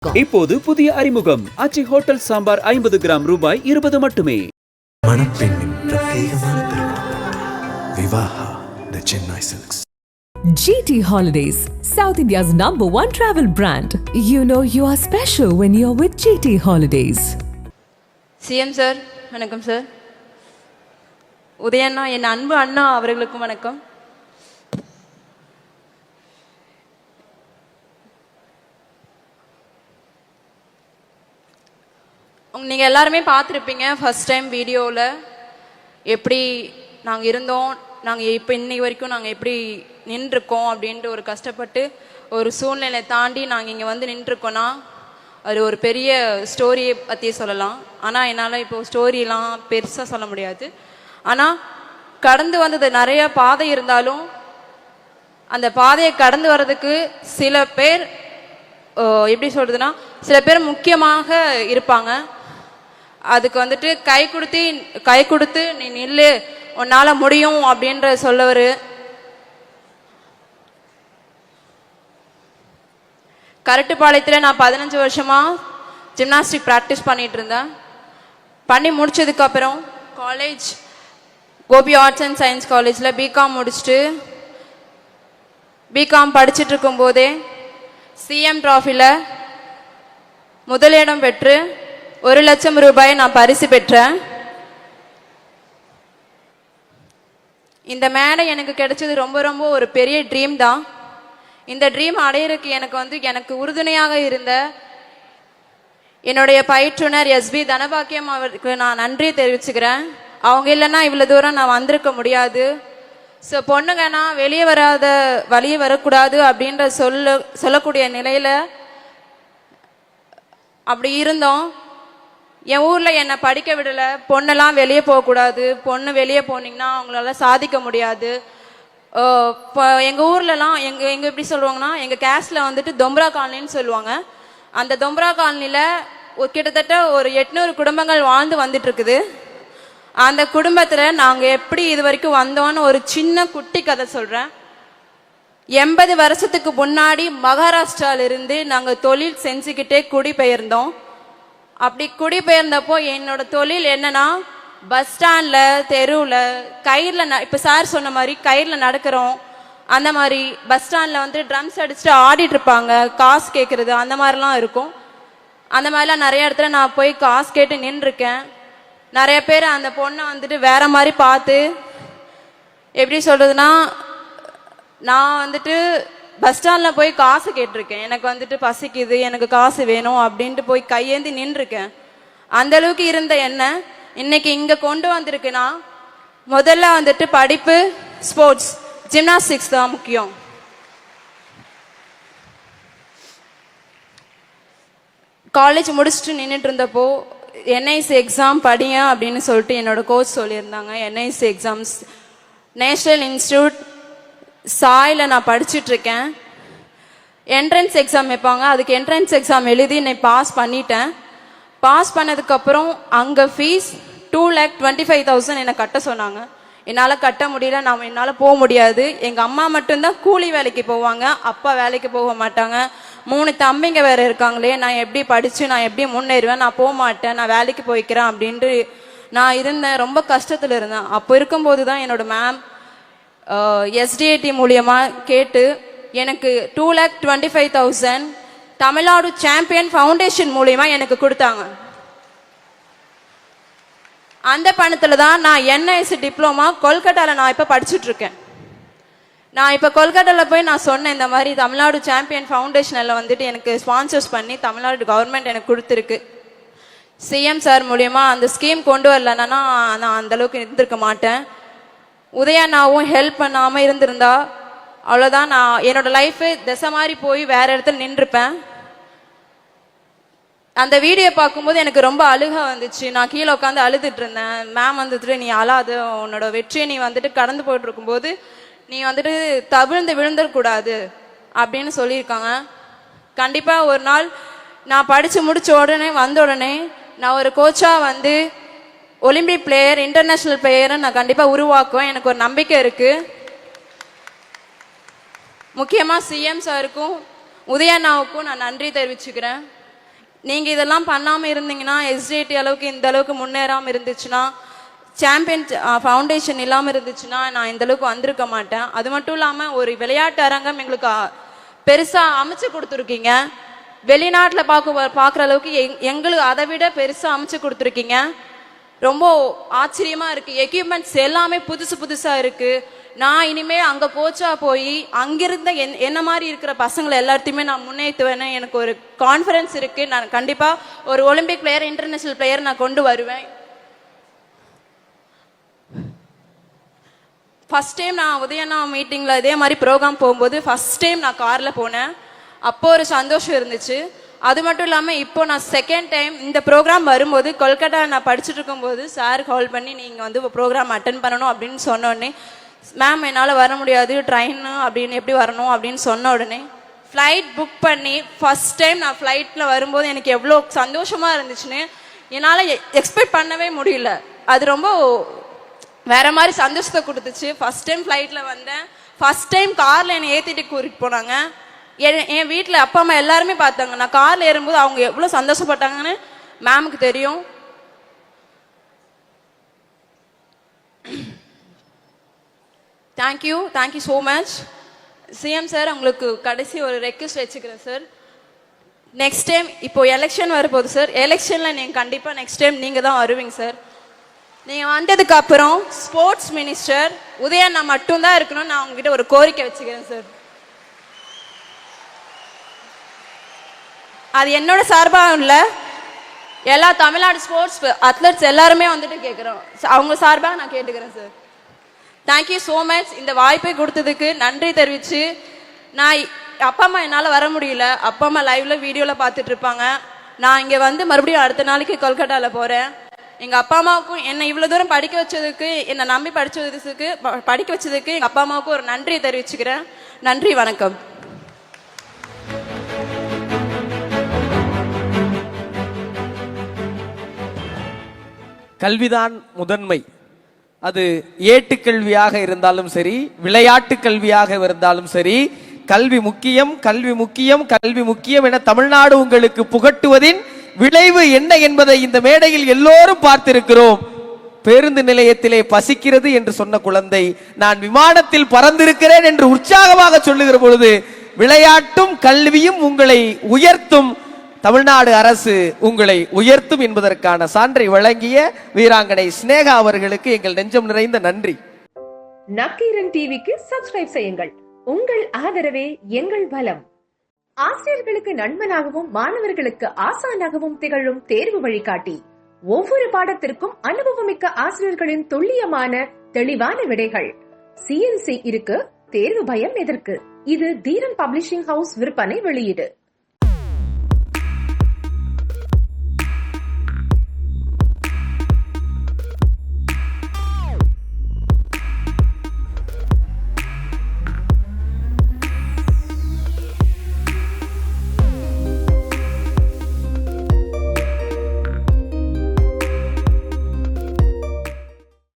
இப்போது புதிய அறிமுகம் ஆச்சி ஹோட்டல் சாம்பார் 50 கிராம் ரூபாய் 20 மட்டுமே. மணப்பெண்ணின் பிரத்யேகமான திருமணம் Vivaha the Chennai silks. GT Holidays, South India's #1 travel brand. You know you are special when you're with GT Holidays. CM sir வணக்கம் சார். உதயண்ணா என் அன்பு அண்ணா அவர்களுக்கும் வணக்கம். நீங்கள் எல்லாருமே பார்த்துருப்பீங்க ஃபஸ்ட் டைம் வீடியோவில் எப்படி நாங்கள் இருந்தோம், நாங்கள் இப்போ இன்னைக்கு வரைக்கும் நாங்கள் எப்படி நின்றுருக்கோம் அப்படின்ட்டு ஒரு கஷ்டப்பட்டு ஒரு சூழ்நிலை தாண்டி நாங்கள் இங்கே வந்து நின்றுருக்கோன்னா அது ஒரு பெரிய ஸ்டோரியை பற்றி சொல்லலாம். ஆனால் என்னால் இப்போது ஸ்டோரியெலாம் பெருசாக சொல்ல முடியாது. ஆனால் கடந்து வந்தது நிறைய பாதை இருந்தாலும் அந்த பாதையை கடந்து வர்றதுக்கு சில பேர் எப்படி சொல்கிறதுனா சில பேர் முக்கியமாக இருப்பாங்க. அதுக்கு வந்துட்டு கை கொடுத்து நீ நில்லு, உன்னால் முடியும் அப்படின்ற சொல்லவர். கரட்டுப்பாளையத்தில் நான் 15 வருஷமாக ஜிம்னாஸ்டிக் ப்ராக்டிஸ் பண்ணிகிட்டு இருந்தேன். பண்ணி முடிச்சதுக்கப்புறம் college Gobi arts and science காலேஜில் பிகாம் முடிச்சுட்டு பிகாம் படிச்சுட்டு இருக்கும்போதே சிஎம் ட்ராஃபியில் முதலிடம் பெற்று 1 லட்சம் ரூபாய் நான் பரிசு பெற்றேன். இந்த மேடை எனக்கு கிடைச்சது ரொம்ப ரொம்ப ஒரு பெரிய ட்ரீம் தான். இந்த ட்ரீம் அடையிறதுக்கு எனக்கு உறுதுணையாக இருந்த என்னுடைய பயிற்றுனர் எஸ்பி தனபாக்கியம் அவருக்கு நான் நன்றி தெரிவிச்சுக்கிறேன். அவங்க இல்லைன்னா இவ்வளோ தூரம் நான் வந்திருக்க முடியாது. ஸோ பொண்ணுங்கன்னா வெளியே வரக்கூடாது அப்படின்ற சொல்லக்கூடிய நிலையில் அப்படி இருந்தோம். என் ஊரில் என்னை படிக்க விடலை. பொண்ணெல்லாம் வெளியே போகக்கூடாது, பொண்ணு வெளியே போனீங்கன்னா அவங்களால சாதிக்க முடியாது. இப்போ எங்கள் ஊர்லலாம் எங்கள் எப்படி சொல்லுவாங்கன்னா எங்கள் கேஸ்டில் வந்துட்டு தொம்ரா காலனின்னு சொல்லுவாங்க. அந்த தொம்ரா காலனியில் கிட்டத்தட்ட ஒரு 800 குடும்பங்கள் வாழ்ந்து வந்துட்டுருக்குது. அந்த குடும்பத்தில் நாங்கள் எப்படி இது வரைக்கும் வந்தோன்னு ஒரு சின்ன குட்டி கதை சொல்கிறேன். 80 வருஷத்துக்கு முன்னாடி மகாராஷ்டிராவிலிருந்து நாங்கள் தொழில் செஞ்சுக்கிட்டே குடிபெயர்ந்தோம். அப்படி குடிபெயர்ந்தப்போ என்னோட தொழில் என்னன்னா பஸ் ஸ்டாண்டில் தெருவில் கயிறில் இப்போ சார் சொன்ன மாதிரி கயிறில் நடக்கிறோம். அந்த மாதிரி பஸ் ஸ்டாண்டில் வந்து ட்ரம்ஸ் அடிச்சுட்டு ஆடிட்டு இருப்பாங்க, காசு கேட்குறது அந்த மாதிரிலாம் இருக்கும். அந்த மாதிரிலாம் நிறைய இடத்துல நான் போய் காசு கேட்டு நின்றுருக்கேன். நிறைய பேர் அந்த பொண்ணை வந்துட்டு வேற மாதிரி பார்த்து எப்படி சொல்கிறதுனா நான் வந்துட்டு பஸ் ஸ்டாண்டில் போய் காசு கேட்டிருக்கேன். எனக்கு வந்துட்டு பசிக்குது, எனக்கு காசு வேணும் அப்படின்ட்டு போய் கையேந்தி நின்றுருக்கேன். அந்தளவுக்கு இருந்த என்ன இன்னைக்கு இங்கே கொண்டு வந்திருக்குன்னா முதல்ல வந்துட்டு படிப்பு, ஸ்போர்ட்ஸ், ஜிம்னாஸ்டிக்ஸ் தான் முக்கியம். காலேஜ் முடிச்சுட்டு நின்றுட்டு இருந்தப்போ என்ஐசி எக்ஸாம் படிங்க அப்படின்னு சொல்லிட்டு என்னோட கோச் சொல்லியிருந்தாங்க. NIC exams national institute soil நான் படிச்சுட்ருக்கேன். என்ட்ரன்ஸ் எக்ஸாம் வைப்பாங்க, அதுக்கு என்ட்ரன்ஸ் எக்ஸாம் எழுதி நான் பாஸ் பண்ணிட்டேன். பாஸ் பண்ணதுக்கப்புறம் அங்கே ஃபீஸ் 2,25,000 என்னை கட்ட சொன்னாங்க. என்னால் கட்ட முடியல, என்னால் போக முடியாது. எங்கள் அம்மா மட்டும்தான் கூலி வேலைக்கு போவாங்க, அப்பா வேலைக்கு போக மாட்டாங்க. 3 தம்பிங்க வேறு இருக்காங்களே, நான் எப்படி படித்து நான் எப்படி முன்னேறுவேன், நான் போக மாட்டேன், நான் வேலைக்கு போய்க்கிறேன் அப்படின்ட்டு நான் இருந்தேன். ரொம்ப கஷ்டத்தில் இருந்தேன். அப்போ இருக்கும்போது தான் என்னோட மேம் எஸ்டிஏடி மூலியமாக கேட்டு எனக்கு 2,25,000 தமிழ்நாடு சாம்பியன் ஃபவுண்டேஷன் மூலியமாக எனக்கு கொடுத்தாங்க. அந்த பணத்தில் தான் நான் என்ஐசி டிப்ளமா கொல்கட்டாவில் நான் இப்போ படிச்சுட்ருக்கேன். நான் இப்போ கொல்கட்டாவில் போய் நான் சொன்னேன் இந்த மாதிரி தமிழ்நாடு சாம்பியன் ஃபவுண்டேஷனில் வந்துட்டு எனக்கு ஸ்பான்சர்ஸ் பண்ணி தமிழ்நாடு கவர்மெண்ட் எனக்கு கொடுத்துருக்கு. சிஎம் சார் மூலியமாக அந்த ஸ்கீம் கொண்டு வரலன்னா நான் அந்தளவுக்கு இருந்திருக்க மாட்டேன். உதயண்ணாவும் ஹெல்ப் பண்ணாமல் இருந்திருந்தா அவ்வளோதான், நான் என்னோட லைஃபு திசை மாதிரி போய் வேறு இடத்துல நின்றுருப்பேன். அந்த வீடியோ பார்க்கும்போது எனக்கு ரொம்ப அழுக வந்துச்சு. நான் கீழே உட்காந்து அழுதுட்டு இருந்தேன். மேம் வந்துட்டு நீ அழாது, உன்னோட வெற்றியை நீ வந்துட்டு கடந்து போயிட்டு இருக்கும்போது நீ வந்துட்டு தவிழ்ந்து விழுந்துடக்கூடாது அப்படின்னு சொல்லியிருக்காங்க. கண்டிப்பாக ஒரு நாள் நான் படித்து முடித்த உடனே நான் ஒரு கோச்சாக வந்து ஒலிம்பிக் பிளேயர், இன்டர்நேஷ்னல் பிளேயரை நான் கண்டிப்பாக உருவாக்குவேன். எனக்கு ஒரு நம்பிக்கை இருக்குது. முக்கியமாக சிஎம் சாருக்கும் உதயண்ணாவுக்கும் நான் நன்றி தெரிவிச்சுக்கிறேன். நீங்கள் இதெல்லாம் பண்ணாமல் இருந்தீங்கன்னா, எஸ்டிஐடி அளவுக்கு இந்த அளவுக்கு முன்னேறாமல் இருந்துச்சுன்னா, சாம்பியன் ஃபவுண்டேஷன் இல்லாமல் இருந்துச்சுன்னா நான் இந்த அளவுக்கு வந்திருக்க மாட்டேன். அது மட்டும் இல்லாமல் ஒரு விளையாட்டு அரங்கம் எங்களுக்கு பெருசாக அமைச்சு கொடுத்துருக்கீங்க. வெளிநாட்டில் பார்க்குற அளவுக்கு எங்களுக்கு அதை விட பெருசாக அமைச்சு கொடுத்துருக்கீங்க. ரொம்ப ஆச்சரியமாக இருக்குது. எக்யூப்மெண்ட்ஸ் எல்லாமே புதுசாக இருக்குது. நான் இனிமேல் அங்கே கோச்சாக போய் அங்கிருந்த என்ன மாதிரி இருக்கிற பசங்களை எல்லாத்தையுமே நான் முன்னேற்றுவேன்னு எனக்கு ஒரு கான்ஃபிடன்ஸ் இருக்குது. நான் கண்டிப்பாக ஒரு ஒலிம்பிக் பிளேயர், இன்டர்நேஷ்னல் பிளேயர் நான் கொண்டு வருவேன். ஃபஸ்ட் டைம் நான் உதயண்ணா மீட்டிங்கில் இதே மாதிரி ப்ரோக்ராம் போகும்போது ஃபஸ்ட் டைம் நான் காரில் போனேன். அப்போ ஒரு சந்தோஷம் இருந்துச்சு. அது மட்டும் இல்லாமல் இப்போ நான் செகண்ட் டைம் இந்த ப்ரோக்ராம் வரும்போது கொல்கட்டா நான் படிச்சுட்டு இருக்கும்போது சார் கால் பண்ணி நீங்கள் வந்து ப்ரோக்ராம் அட்டன் பண்ணணும் அப்படின்னு சொன்னோடனே, மேம் என்னால் வர முடியாது, ட்ரெயின் அப்படின்னு எப்படி வரணும் அப்படின்னு சொன்ன உடனே ஃப்ளைட் புக் பண்ணி ஃபஸ்ட் டைம் நான் ஃப்ளைட்டில் வரும்போது எனக்கு எவ்வளோ சந்தோஷமாக இருந்துச்சுன்னு என்னால் எக்ஸ்பெக்ட் பண்ணவே முடியல. அது ரொம்ப வேற மாதிரி சந்தோஷத்தை கொடுத்துச்சு. ஃபர்ஸ்ட் டைம் ஃப்ளைட்டில் வந்தேன். ஃபர்ஸ்ட் டைம் காரில் என்னை ஏற்றிட்டு கூட்டிகிட்டு போனாங்க. என் வீட்டில் அப்பா அம்மா எல்லாருமே பார்த்தாங்க. நான் காரில் ஏறும்போது அவங்க எவ்வளோ சந்தோஷப்பட்டாங்கன்னு மேமுக்கு தெரியும். Thank you so much. CM sir, உங்களுக்கு கடைசி ஒரு ரெக்வெஸ்ட் வச்சுக்கிறேன் சார். நெக்ஸ்ட் டைம் இப்போ எலெக்ஷன் வரப்போகுது சார். எலெக்ஷனில் நீங்கள் கண்டிப்பாக நெக்ஸ்ட் டைம் நீங்கள் தான் வருவீங்க சார். நீங்கள் வந்ததுக்கு அப்புறம் ஸ்போர்ட்ஸ் மினிஸ்டர் உதயண்ணா மட்டும்தான் இருக்கணும்னு நான் உங்ககிட்ட ஒரு கோரிக்கை வச்சுக்கிறேன் சார். அது என்னோட சார்பாக இல்லை, எல்லா தமிழ்நாடு ஸ்போர்ட்ஸ் அத்லெட்ஸ் எல்லாருமே வந்துட்டு கேட்குறோம். அவங்க சார்பாக நான் கேட்டுக்கிறேன் சார். Thank you so much. இந்த வாய்ப்பை கொடுத்ததுக்கு நன்றி தெரிவித்து, நான் அப்பா அம்மா என்னால் வர முடியல, அப்பா அம்மா லைவ்ல வீடியோவில் பார்த்துட்டு இருப்பாங்க. நான் இங்கே வந்து மறுபடியும் அடுத்த நாளைக்கு கொல்கட்டாவில் போகிறேன். எங்கள் அப்பா அம்மாவுக்கும் என்னை இவ்வளோ தூரம் படிக்க வச்சதுக்கு, என்னை நம்பி படிக்க வச்சதுக்கு எங்கள் அப்பா அம்மாவுக்கும் ஒரு நன்றியை தெரிவிச்சுக்கிறேன். நன்றி, வணக்கம். கல்விதான் முதன்மை. அது ஏட்டுக்கல்வியாக இருந்தாலும் சரி, விளையாட்டு கல்வியாக இருந்தாலும் சரி, கல்வி முக்கியம், கல்வி முக்கியம், கல்வி முக்கியம் என தமிழ்நாடு உங்களுக்கு புகட்டுவதின் விளைவு என்ன என்பதை இந்த மேடையில் எல்லோரும் பார்த்திருக்கிறோம். பேருந்து நிலையத்திலே பசிக்கிறது என்று சொன்ன குழந்தை நான் விமானத்தில் பறந்திருக்கிறேன் என்று உற்சாகமாக சொல்லுகிற பொழுது, விளையாட்டும் கல்வியும் உங்களை உயர்த்தும், தமிழ்நாடு அரசு உங்களை உயர்த்தும் என்பதற்கான சான்றை வழங்கிய வீராங்கனை ஸ்னேகா அவர்களுக்கு எங்கள் நெஞ்சம் நிறைந்த நன்றி. நக்கீரன் டிவிக்கு சப்ஸ்கிரைப் செய்யுங்கள். உங்கள் ஆதரவே எங்கள் பலம். ஆசிரியர்களுக்கு நண்பனாகவும் மாணவர்களுக்கு ஆசானாகவும் திகழும் தேர்வு வழிகாட்டி. ஒவ்வொரு பாடத்திற்கும் அனுபவமிக்க ஆசிரியர்களின் துல்லியமான தெளிவான விடைகள். CNC இருக்கு, தேர்வு பயம் எதற்கு? இது தீரன் பப்ளிஷிங் ஹவுஸ் விற்பனை வெளியீடு.